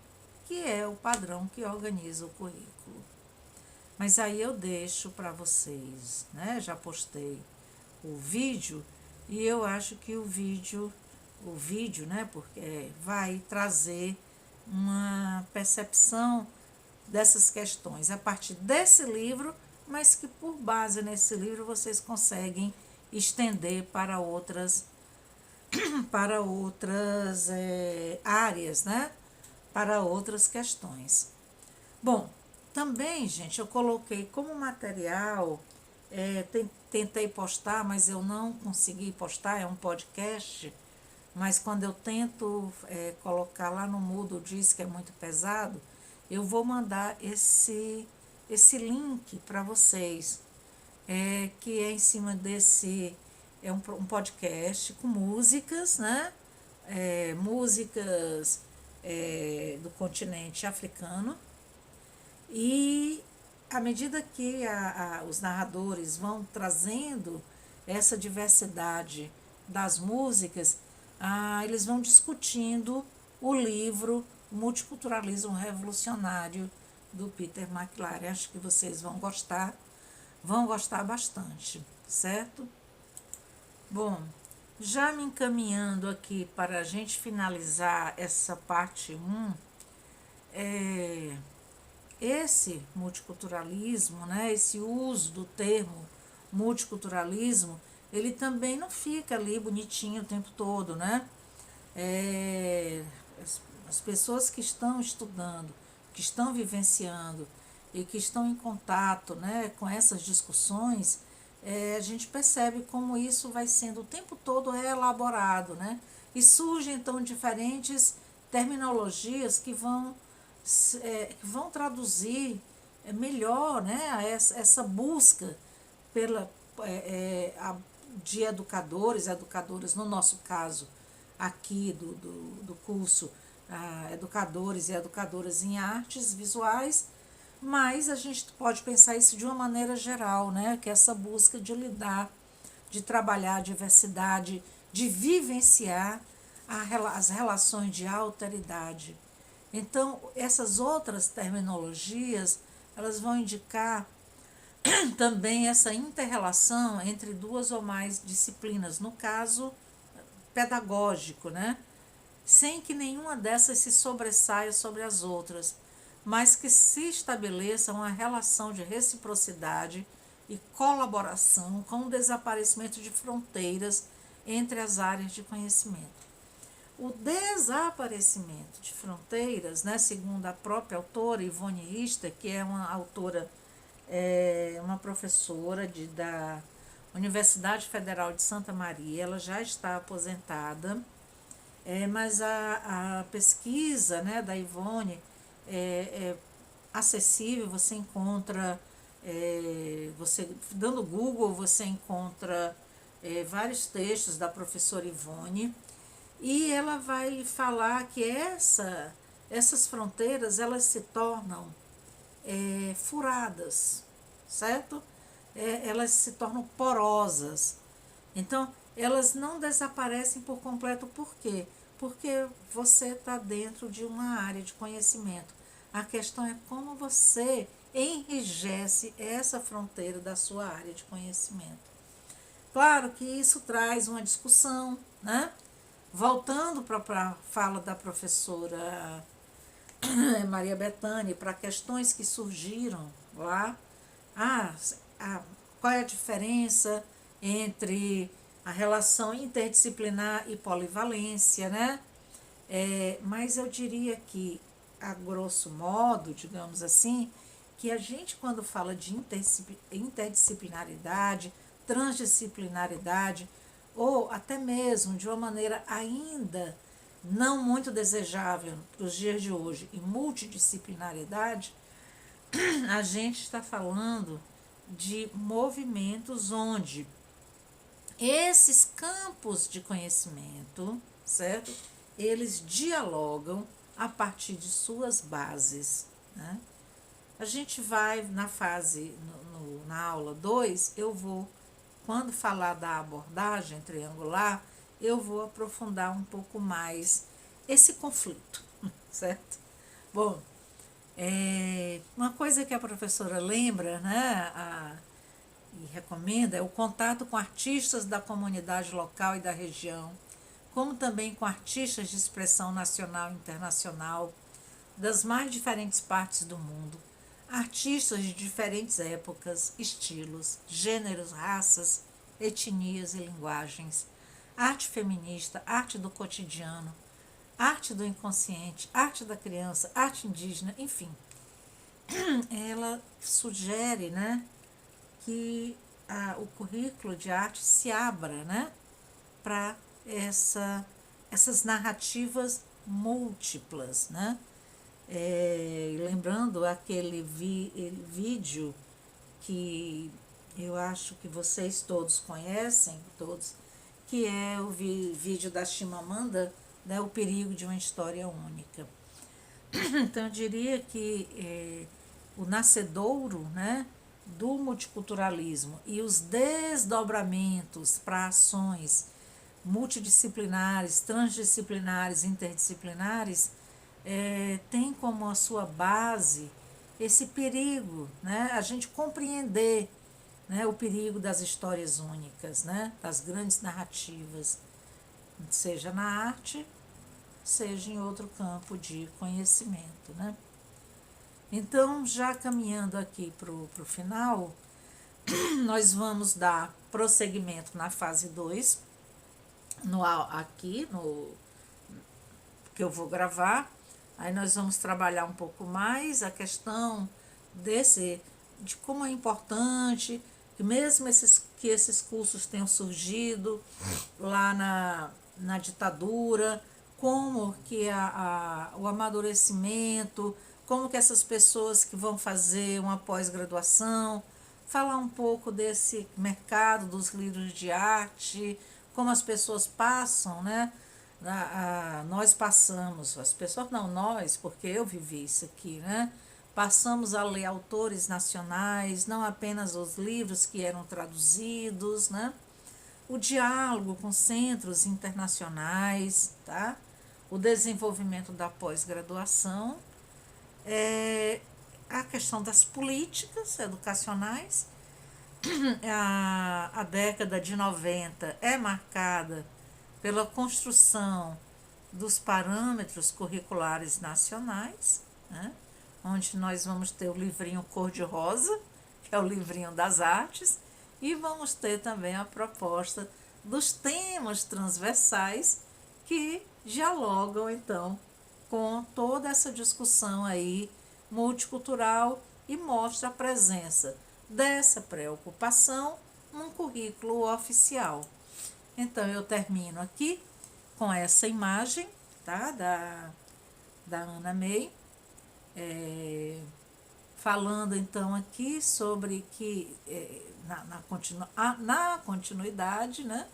que é o padrão que organiza o currículo. Mas aí eu deixo para vocês, né? Já postei o vídeo e eu acho que o vídeo, né? Porque vai trazer uma percepção dessas questões a partir desse livro, mas que por base nesse livro vocês conseguem estender para outras áreas, né? Para outras questões. Bom, também, gente, eu coloquei como material, tentei postar, mas eu não consegui postar, é um podcast, mas quando eu tento colocar lá no Moodle, diz que é muito pesado, eu vou mandar esse link para vocês, que é em cima desse, um podcast com músicas, né? Músicas do continente africano, e à medida que os narradores vão trazendo essa diversidade das músicas, eles vão discutindo o livro Multiculturalismo Revolucionário, do Peter McLaren. Acho que vocês vão gostar bastante, certo? Bom, já me encaminhando aqui para a gente finalizar essa parte 1, esse multiculturalismo, né, esse uso do termo multiculturalismo, ele também não fica ali bonitinho o tempo todo, né? As pessoas que estão estudando, que estão vivenciando e que estão em contato, né, com essas discussões, a gente percebe como isso vai sendo o tempo todo reelaborado, né? E surgem então diferentes terminologias que vão traduzir melhor, né, essa busca de educadoras, no nosso caso aqui do curso, educadores e educadoras em artes visuais, mas a gente pode pensar isso de uma maneira geral, né, que é essa busca de lidar, de trabalhar a diversidade, de vivenciar as relações de alteridade. Então, essas outras terminologias, elas vão indicar também essa inter-relação entre duas ou mais disciplinas, no caso pedagógico, né? Sem que nenhuma dessas se sobressaia sobre as outras, mas que se estabeleça uma relação de reciprocidade e colaboração com o desaparecimento de fronteiras entre as áreas de conhecimento. O desaparecimento de fronteiras, né, segundo a própria autora Ivone Richter, que é uma autora, uma professora da Universidade Federal de Santa Maria, ela já está aposentada, mas a pesquisa, né, da Ivone é acessível, você encontra, você dando Google, você encontra vários textos da professora Ivone, e ela vai falar que essas fronteiras elas se tornam furadas, certo? Elas se tornam porosas. Então, elas não desaparecem por completo. Por quê? Porque você está dentro de uma área de conhecimento. A questão é como você enrijece essa fronteira da sua área de conhecimento. Claro que isso traz uma discussão, né? Voltando para a fala da professora Maria Bethânia, para questões que surgiram lá, ah, qual é a diferença entre a relação interdisciplinar e polivalência, né? Mas eu diria que, a grosso modo, digamos assim, que a gente, quando fala de interdisciplinaridade, transdisciplinaridade, ou até mesmo de uma maneira ainda não muito desejável para os dias de hoje, e multidisciplinaridade, a gente está falando de movimentos onde esses campos de conhecimento, certo? Eles dialogam a partir de suas bases, né? A gente vai na fase, na aula 2, quando falar da abordagem triangular, eu vou aprofundar um pouco mais esse conflito, certo? Bom, uma coisa que a professora lembra, né, e recomenda é o contato com artistas da comunidade local e da região, como também com artistas de expressão nacional e internacional, das mais diferentes partes do mundo, artistas de diferentes épocas, estilos, gêneros, raças, etnias e linguagens, arte feminista, arte do cotidiano, arte do inconsciente, arte da criança, arte indígena, enfim. Ela sugere, né, que o currículo de arte se abra, né, para essas narrativas múltiplas, né? Lembrando aquele vídeo que eu acho que vocês todos conhecem, todos, que é o vídeo da Chimamanda, né, O Perigo de uma História Única. Então, eu diria que o nascedouro, né, do multiculturalismo e os desdobramentos para ações multidisciplinares, transdisciplinares, interdisciplinares, tem como a sua base esse perigo, né, a gente compreender, né, o perigo das histórias únicas, né, das grandes narrativas, seja na arte, seja em outro campo de conhecimento, né? Então, já caminhando aqui para o final, nós vamos dar prosseguimento na fase 2, aqui, que eu vou gravar. Aí nós vamos trabalhar um pouco mais a questão de como é importante, que mesmo que esses cursos tenham surgido lá na ditadura, como que o amadurecimento, como que essas pessoas que vão fazer uma pós-graduação, falar um pouco desse mercado dos livros de arte, como as pessoas passam, né? Nós passamos, as pessoas não, nós, porque eu vivi isso aqui, né? Passamos a ler autores nacionais, não apenas os livros que eram traduzidos, né? O diálogo com centros internacionais, tá? O desenvolvimento da pós-graduação, a questão das políticas educacionais. A década de 90 é marcada pela construção dos parâmetros curriculares nacionais, né? Onde nós vamos ter o livrinho cor-de-rosa, que é o livrinho das artes, e vamos ter também a proposta dos temas transversais que dialogam, então, com toda essa discussão aí multicultural e mostra a presença dessa preocupação num currículo oficial. Então, eu termino aqui com essa imagem, tá, da Ana May, falando então aqui sobre que na continuidade, né,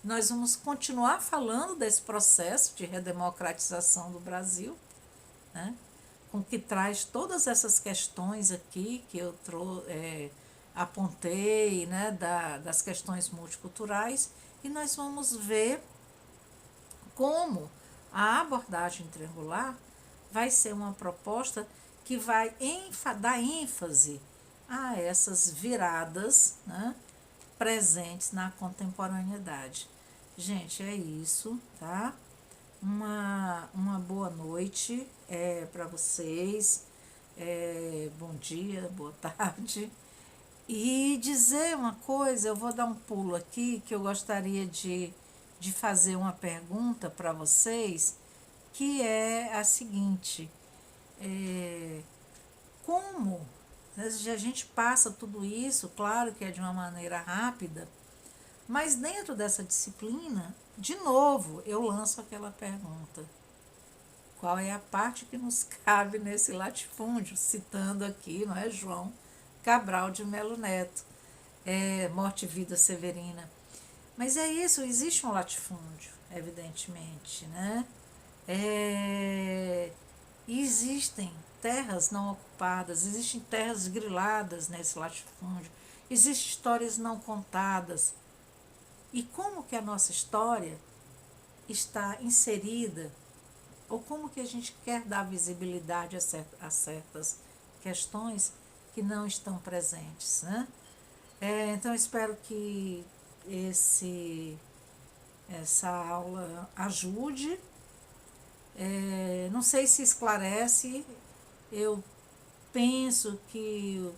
nós vamos continuar falando desse processo de redemocratização do Brasil, né, com que traz todas essas questões aqui que eu apontei, né, das questões multiculturais, e nós vamos ver como a abordagem triangular vai ser uma proposta que vai dar ênfase a essas viradas, né, presentes na contemporaneidade. Gente, é isso, tá? Uma boa noite para vocês, bom dia, boa tarde. E dizer uma coisa, eu vou dar um pulo aqui, que eu gostaria de fazer uma pergunta para vocês, que é a seguinte: como a gente passa tudo isso, claro que é de uma maneira rápida, mas dentro dessa disciplina, de novo, eu lanço aquela pergunta: qual é a parte que nos cabe nesse latifúndio? Citando aqui, não é, João Cabral de Melo Neto, Morte e Vida Severina. Mas é isso, existe um latifúndio, evidentemente, né? Existem terras não ocupadas, existem terras griladas nesse latifúndio, existem histórias não contadas. E como que a nossa história está inserida, ou como que a gente quer dar visibilidade a certas questões que não estão presentes, né? Então, espero que essa aula ajude. Não sei se esclarece, eu penso que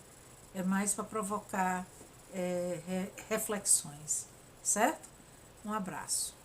é mais para provocar reflexões, certo? Um abraço.